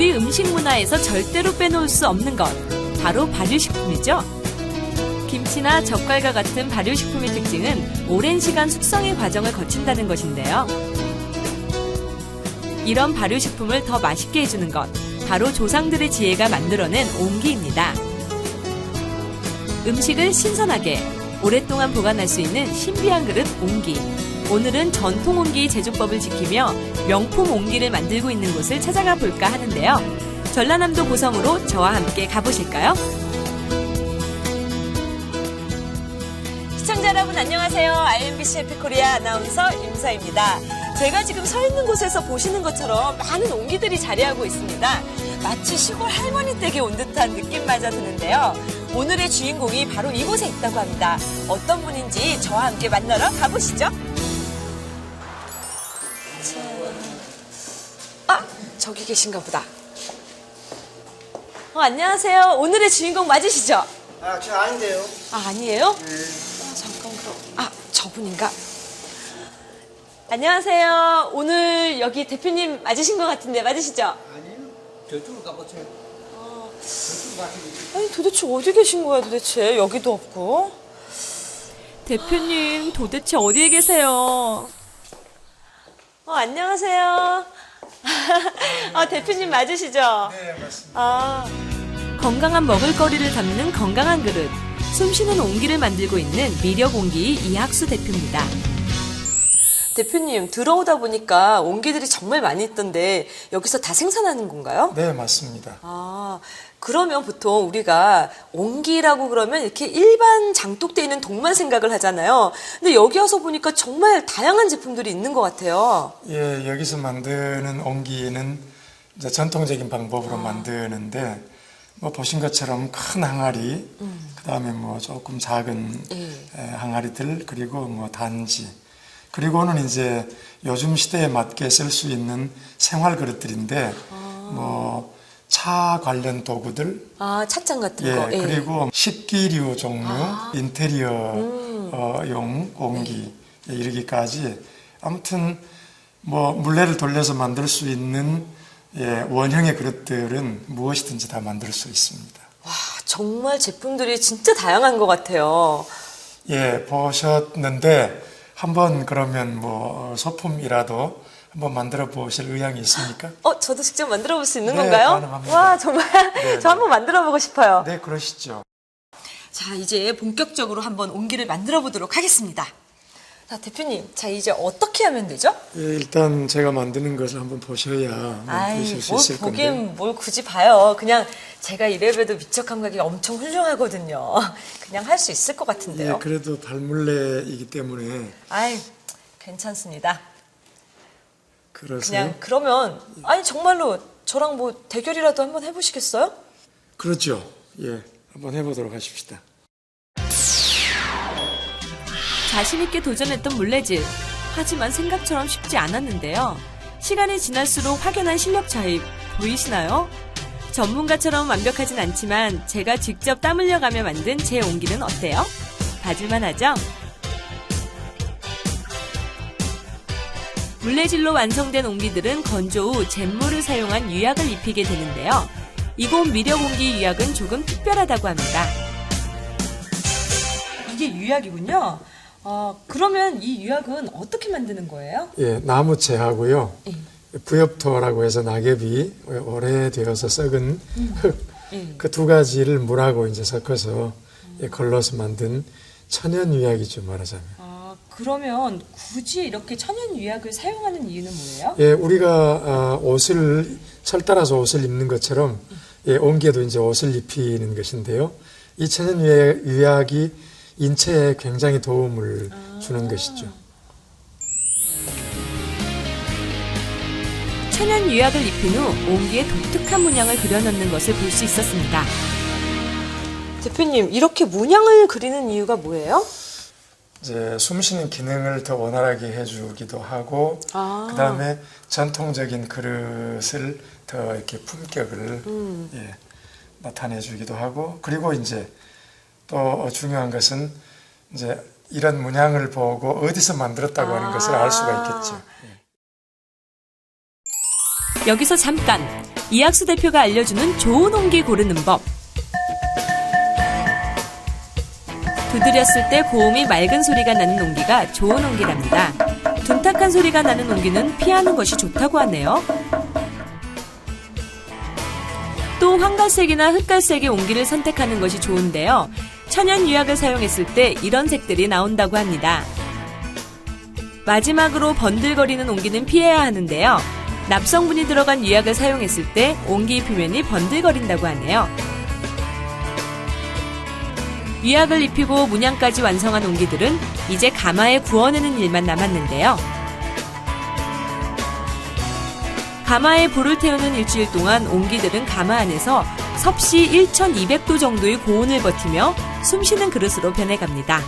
우리 음식 문화에서 절대로 빼놓을 수 없는 것, 바로 발효식품이죠. 김치나 젓갈과 같은 발효식품의 특징은 오랜 시간 숙성의 과정을 거친다는 것인데요. 이런 발효식품을 더 맛있게 해주는 것, 바로 조상들의 지혜가 만들어낸 옹기입니다. 음식을 신선하게, 오랫동안 보관할 수 있는 신비한 그릇 옹기. 오늘은 전통 옹기 제조법을 지키며 명품 옹기를 만들고 있는 곳을 찾아가 볼까 하는데요. 전라남도 고성으로 저와 함께 가보실까요? 시청자 여러분 안녕하세요. IMBC 해피코리아 아나운서 임서입니다. 제가 지금 서 있는 곳에서 보시는 것처럼 많은 옹기들이 자리하고 있습니다. 마치 시골 할머니 댁에 온 듯한 느낌마저 드는데요. 오늘의 주인공이 바로 이곳에 있다고 합니다. 어떤 분인지 저와 함께 만나러 가보시죠. 저기 계신가 보다. 안녕하세요. 오늘의 주인공 맞으시죠? 저 아닌데요. 아니에요? 네. 잠깐 그럼. 저분인가? 안녕하세요. 오늘 여기 대표님 맞으신 것 같은데 맞으시죠? 아니요. 저쪽으로 가보세요. 저쪽으로 가시죠. 아니 도대체 어디 계신 거야 도대체? 여기도 없고. 대표님 도대체 어디에 계세요? 안녕하세요. 대표님 맞으시죠? 네, 맞습니다. 건강한 먹을거리를 담는 건강한 그릇. 숨쉬는 옹기를 만들고 있는 미력 옹기 이학수 대표입니다. 대표님 들어오다 보니까 옹기들이 정말 많이 있던데 여기서 다 생산하는 건가요? 네, 맞습니다. 그러면 보통 우리가 옹기라고 그러면 이렇게 일반 장독대에 있는 독만 생각을 하잖아요. 근데 여기 와서 보니까 정말 다양한 제품들이 있는 것 같아요. 예, 여기서 만드는 옹기는 이제 전통적인 방법으로 만드는데, 보신 것처럼 큰 항아리, 그 다음에 조금 작은 항아리들, 그리고 단지, 그리고는 이제 요즘 시대에 맞게 쓸 수 있는 생활 그릇들인데, 차 관련 도구들. 찻잔 같은 거. 그리고 식기류 종류, 인테리어용 옹기, 이르기까지. 아무튼, 물레를 돌려서 만들 수 있는 원형의 그릇들은 무엇이든지 다 만들 수 있습니다. 와, 정말 제품들이 진짜 다양한 것 같아요. 예, 보셨는데, 한번 그러면 소품이라도 한번 만들어 보실 의향이 있습니까? 저도 직접 만들어 볼 수 있는 네, 건가요? 가능합니다. 와, 정말 네, 저 한번 만들어 보고 싶어요. 네, 그러시죠. 자, 이제 본격적으로 한번 옹기를 만들어 보도록 하겠습니다. 자, 대표님, 이제 어떻게 하면 되죠? 예, 일단 제가 만드는 것을 한번 보셔야 만드실 수 있을 건데. 보긴 뭘 굳이 봐요. 그냥 제가 이래봬도 미적 감각이 엄청 훌륭하거든요. 그냥 할 수 있을 것 같은데요. 예, 그래도 발물레이기 때문에. 괜찮습니다. 그러세요? 그러면 정말로 저랑 대결이라도 한번 해보시겠어요? 그렇죠. 예, 한번 해보도록 하십시다. 자신있게 도전했던 물레질. 하지만 생각처럼 쉽지 않았는데요. 시간이 지날수록 확연한 실력 차이 보이시나요? 전문가처럼 완벽하진 않지만 제가 직접 땀 흘려가며 만든 제 옹기는 어때요? 봐줄만 하죠? 물레질로 완성된 옹기들은 건조 후 잿물을 사용한 유약을 입히게 되는데요. 이곳 미력 옹기 유약은 조금 특별하다고 합니다. 이게 유약이군요. 그러면 이 유약은 어떻게 만드는 거예요? 예, 나무채하고요. 부엽토라고 해서 낙엽이 오래되어서 썩은 흙, 그 두 가지를 물하고 이제 섞어서 걸러서 만든 천연 유약이죠, 말하자면. 그러면 굳이 이렇게 천연 유약을 사용하는 이유는 뭐예요? 예, 우리가 철 따라서 옷을 입는 것처럼 옹기에도 이제 옷을 입히는 것인데요. 이 천연 유약이 인체에 굉장히 도움을 주는 것이죠. 천연 유약을 입힌 후 옹기에 독특한 문양을 그려넣는 것을 볼 수 있었습니다. 대표님, 이렇게 문양을 그리는 이유가 뭐예요? 이제 숨쉬는 기능을 더 원활하게 해주기도 하고, 그 다음에 전통적인 그릇을 더 이렇게 품격을 나타내주기도 하고, 그리고 이제 또 중요한 것은 이제 이런 문양을 보고 어디서 만들었다고 하는 것을 알 수가 있겠죠. 여기서 잠깐! 이학수 대표가 알려주는 좋은 옹기 고르는 법. 두드렸을 때 고음이 맑은 소리가 나는 옹기가 좋은 옹기랍니다. 둔탁한 소리가 나는 옹기는 피하는 것이 좋다고 하네요. 또 황갈색이나 흑갈색의 옹기를 선택하는 것이 좋은데요. 천연 유약을 사용했을 때 이런 색들이 나온다고 합니다. 마지막으로 번들거리는 옹기는 피해야 하는데요. 납성분이 들어간 유약을 사용했을 때 옹기 표면이 번들거린다고 하네요. 유약을 입히고 문양까지 완성한 옹기들은 이제 가마에 구워내는 일만 남았는데요. 가마에 불을 태우는 일주일 동안 옹기들은 가마 안에서 섭씨 1200도 정도의 고온을 버티며 숨쉬는 그릇으로 변해갑니다.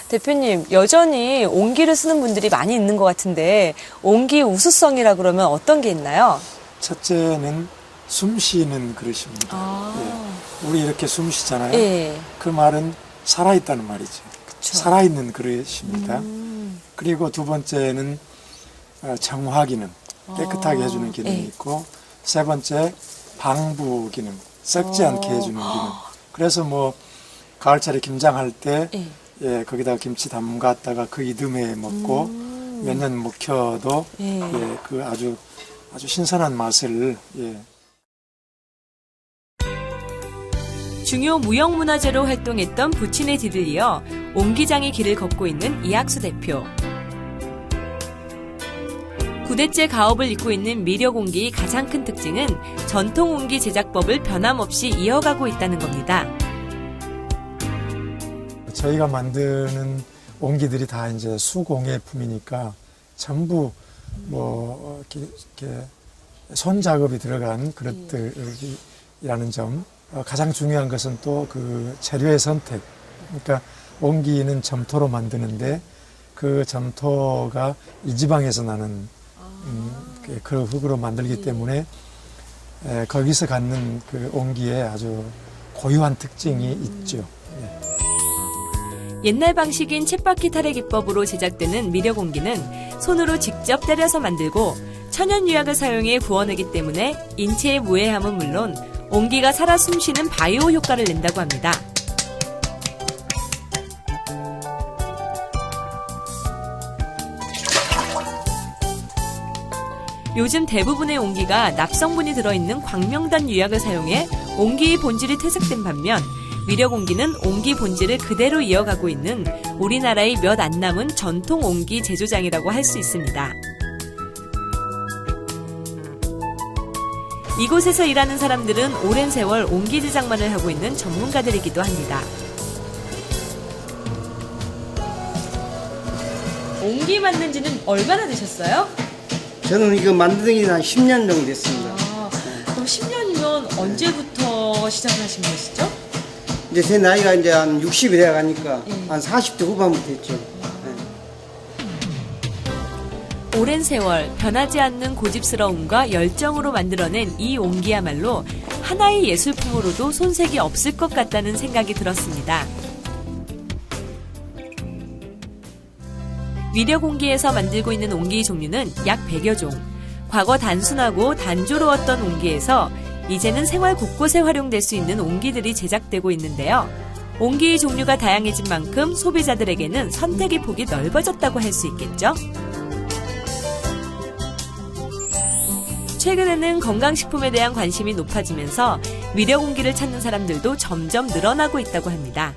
대표님, 여전히 옹기를 쓰는 분들이 많이 있는 것 같은데 옹기 우수성이라 그러면 어떤 게 있나요? 첫째는 숨 쉬는 그릇입니다. 예. 우리 이렇게 숨 쉬잖아요. 예. 그 말은 살아있다는 말이죠. 그쵸. 살아있는 그릇입니다. 그리고 두 번째는 정화 기능, 깨끗하게 해주는 기능이 예. 있고, 세 번째 방부 기능, 썩지 않게 해주는 기능. 그래서 뭐 가을철에 김장할 때 예. 예, 거기다가 김치 담갔다가 그 이듬해 먹고 몇 년 묵혀도 예. 예, 그 아주 신선한 맛을 예. 중요 무형문화재로 활동했던 부친의 뒤를 이어 옹기장의 길을 걷고 있는 이학수 대표. 9대째 가업을 잇고 있는 미려옹기의 가장 큰 특징은 전통 옹기 제작법을 변함없이 이어가고 있다는 겁니다. 저희가 만드는 옹기들이 다 이제 수공예품이니까 전부 뭐 이렇게 손 작업이 들어간 그릇들이라는 점. 가장 중요한 것은 또 그 재료의 선택. 그러니까 옹기는 점토로 만드는데 그 점토가 이 지방에서 나는 그 흙으로 만들기 때문에 거기서 갖는 그 옹기에 아주 고유한 특징이 있죠. 옛날 방식인 쳇바퀴 타래 기법으로 제작되는 미려옹기는 손으로 직접 때려서 만들고 천연 유약을 사용해 구워내기 때문에 인체의 무해함은 물론 옹기가 살아 숨쉬는 바이오 효과를 낸다고 합니다. 요즘 대부분의 옹기가 납성분이 들어있는 광명단 유약을 사용해 옹기의 본질이 퇴색된 반면 미려옹기는 옹기 본질을 그대로 이어가고 있는 우리나라의 몇 안 남은 전통 옹기 제조장이라고 할 수 있습니다. 이곳에서 일하는 사람들은 오랜 세월 옹기 제작만을 하고 있는 전문가들이기도 합니다. 옹기 만든 지는 얼마나 되셨어요? 저는 이거 만드는 게 한 10년 정도 됐습니다. 그럼 10년이면 언제부터 시작을 하신 것이죠? 이제 제 나이가 이제 한 60이 돼 가니까 한 40대 후반부터 했죠. 오랜 세월 변하지 않는 고집스러움과 열정으로 만들어낸 이 옹기야말로 하나의 예술품으로도 손색이 없을 것 같다는 생각이 들었습니다. 미려옹기에서 만들고 있는 옹기 종류는 약 100여 종. 과거 단순하고 단조로웠던 옹기에서 이제는 생활 곳곳에 활용될 수 있는 옹기들이 제작되고 있는데요. 옹기의 종류가 다양해진 만큼 소비자들에게는 선택의 폭이 넓어졌다고 할 수 있겠죠. 최근에는 건강식품에 대한 관심이 높아지면서 미려옹기를 찾는 사람들도 점점 늘어나고 있다고 합니다.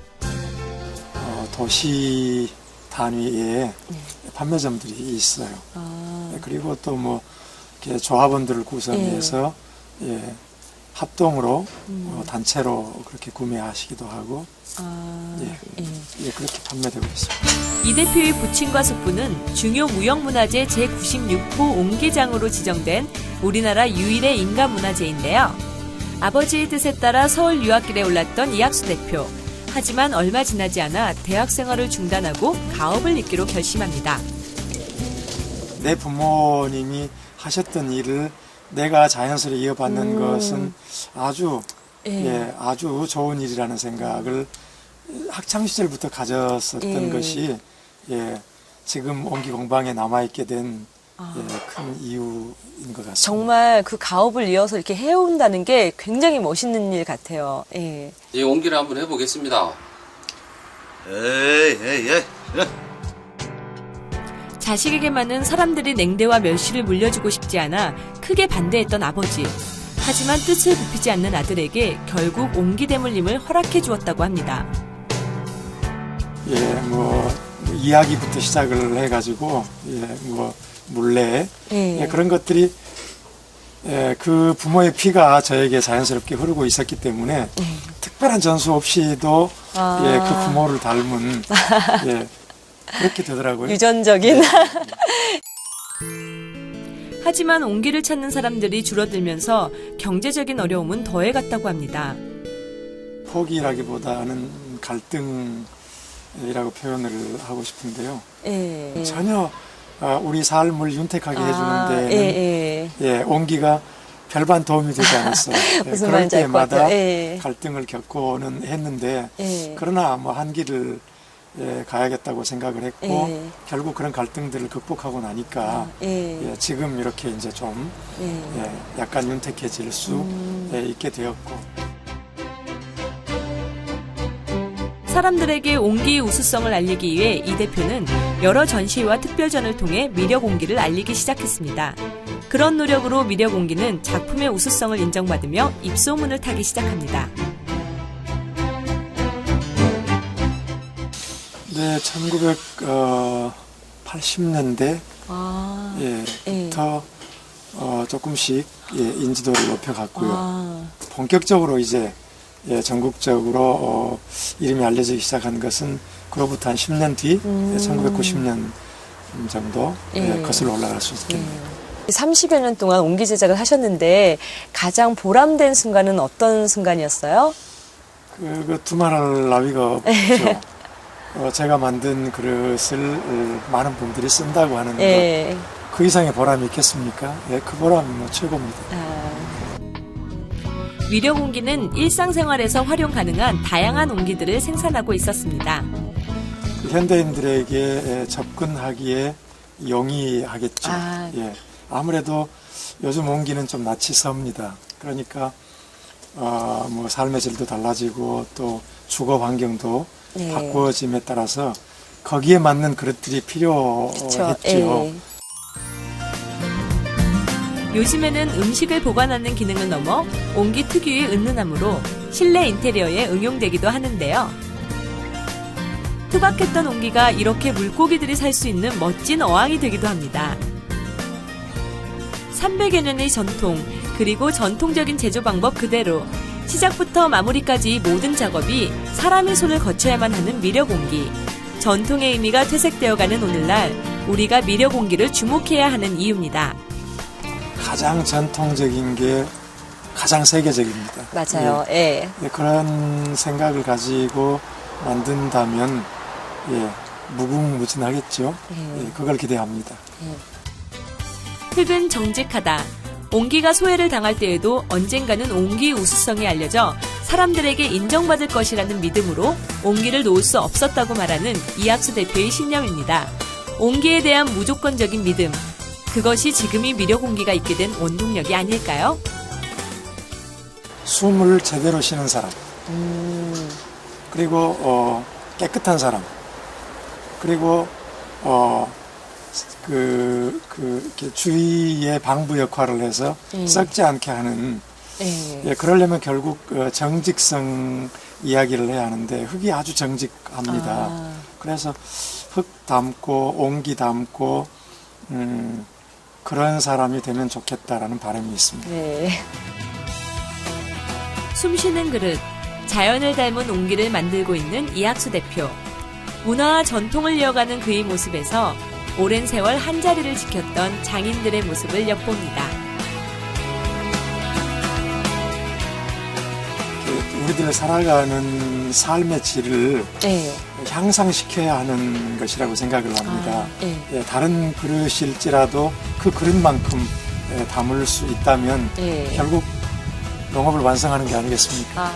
도시 단위에 판매점들이 있어요. 그리고 또 뭐 이렇게 조합원들을 구성해서 합동으로 단체로 그렇게 구매하시기도 하고 그렇게 판매되고 있습니다. 이 대표의 부친과 숙부는 중요 무형문화재 제96호 옹기장으로 지정된 우리나라 유일의 인간문화재인데요. 아버지의 뜻에 따라 서울 유학길에 올랐던 이학수 대표. 하지만 얼마 지나지 않아 대학 생활을 중단하고 가업을 잇기로 결심합니다. 내 부모님이 하셨던 일을 내가 자연스레 이어받는 것은 아주 아주 좋은 일이라는 생각을 학창 시절부터 가졌었던 것이 지금 옹기 공방에 남아있게 된 큰 이유인 것 같습니다. 정말 그 가업을 이어서 이렇게 해온다는 게 굉장히 멋있는 일 같아요. 예. 이 옹기를 한번 해보겠습니다. 에이. 자식에게만은 사람들이 냉대와 멸시를 물려주고 싶지 않아 크게 반대했던 아버지. 하지만 뜻을 굽히지 않는 아들에게 결국 옹기대물림을 허락해 주었다고 합니다. 예, 뭐 이야기부터 시작을 해가지고 뭐 물레 그런 것들이 그 부모의 피가 저에게 자연스럽게 흐르고 있었기 때문에 특별한 전수 없이도 그 부모를 닮은 그렇게 되더라고요. 유전적인. 하지만 옹기를 찾는 사람들이 줄어들면서 경제적인 어려움은 더해갔다고 합니다. 포기라기보다는 갈등이라고 표현을 하고 싶은데요. 전혀 우리 삶을 윤택하게 해주는 데는 옹기가 별반 도움이 되지 않았어요. 무슨 그럴 말인지 알 것 때마다 같아요. 갈등을 겪고는 했는데 그러나 뭐 한 길을 가야겠다고 생각을 했고 결국 그런 갈등들을 극복하고 나니까 지금 이렇게 이제 좀 약간 윤택해질 수 있게 되었고. 사람들에게 옹기의 우수성을 알리기 위해 이 대표는 여러 전시회와 특별전을 통해 미력 옹기를 알리기 시작했습니다. 그런 노력으로 미력 옹기는 작품의 우수성을 인정받으며 입소문을 타기 시작합니다. 네, 1980년대부터 조금씩 인지도를 높여갔고요. 본격적으로 이제 전국적으로 이름이 알려지기 시작한 것은 그로부터 한 10년 뒤, 1990년 정도 거슬러 올라갈 수 있겠네요. 30여 년 동안 옹기 제작을 하셨는데 가장 보람된 순간은 어떤 순간이었어요? 그 두말할 나위가 없죠. 제가 만든 그릇을 많은 분들이 쓴다고 하는 것, 그 이상의 보람이 있겠습니까? 그 보람이 뭐 최고입니다. 미력 옹기는 일상생활에서 활용 가능한 다양한 옹기들을 생산하고 있었습니다. 현대인들에게 접근하기에 용이하겠죠. 아무래도 요즘 옹기는 좀 낯이 섭니다. 그러니까 뭐 삶의 질도 달라지고 또 주거 환경도 바꾸어짐에 따라서 거기에 맞는 그릇들이 필요했죠. 요즘에는 음식을 보관하는 기능을 넘어 옹기 특유의 은은함으로 실내 인테리어에 응용되기도 하는데요. 투박했던 옹기가 이렇게 물고기들이 살 수 있는 멋진 어항이 되기도 합니다. 300여 년의 전통, 그리고 전통적인 제조 방법 그대로 시작부터 마무리까지 모든 작업이 사람의 손을 거쳐야만 하는 미력 옹기. 전통의 의미가 퇴색되어가는 오늘날 우리가 미력 옹기를 주목해야 하는 이유입니다. 가장 전통적인 게 가장 세계적입니다. 맞아요. 그런 생각을 가지고 만든다면 무궁무진하겠죠. 그걸 기대합니다. 흙은 정직하다. 옹기가 소외를 당할 때에도 언젠가는 옹기의 우수성이 알려져 사람들에게 인정받을 것이라는 믿음으로 옹기를 놓을 수 없었다고 말하는 이학수 대표의 신념입니다. 옹기에 대한 무조건적인 믿음. 그것이 지금의 미력 옹기가 있게 된 원동력이 아닐까요? 숨을 제대로 쉬는 사람. 그리고 깨끗한 사람. 그리고 이렇게 주위의 방부 역할을 해서 썩지 않게 하는. 그러려면 결국 정직성 이야기를 해야 하는데 흙이 아주 정직합니다. 그래서 흙 담고 옹기 담고 그런 사람이 되면 좋겠다라는 바람이 있습니다. 숨쉬는 그릇, 자연을 닮은 옹기를 만들고 있는 이학수 대표. 문화와 전통을 이어가는 그의 모습에서 오랜 세월 한자리를 지켰던 장인들의 모습을 엿봅니다. 우리들 살아가는 삶의 질을 향상시켜야 하는 것이라고 생각을 합니다. 다른 그릇일지라도 그 그릇만큼 담을 수 있다면 결국 농업을 완성하는 게 아니겠습니까?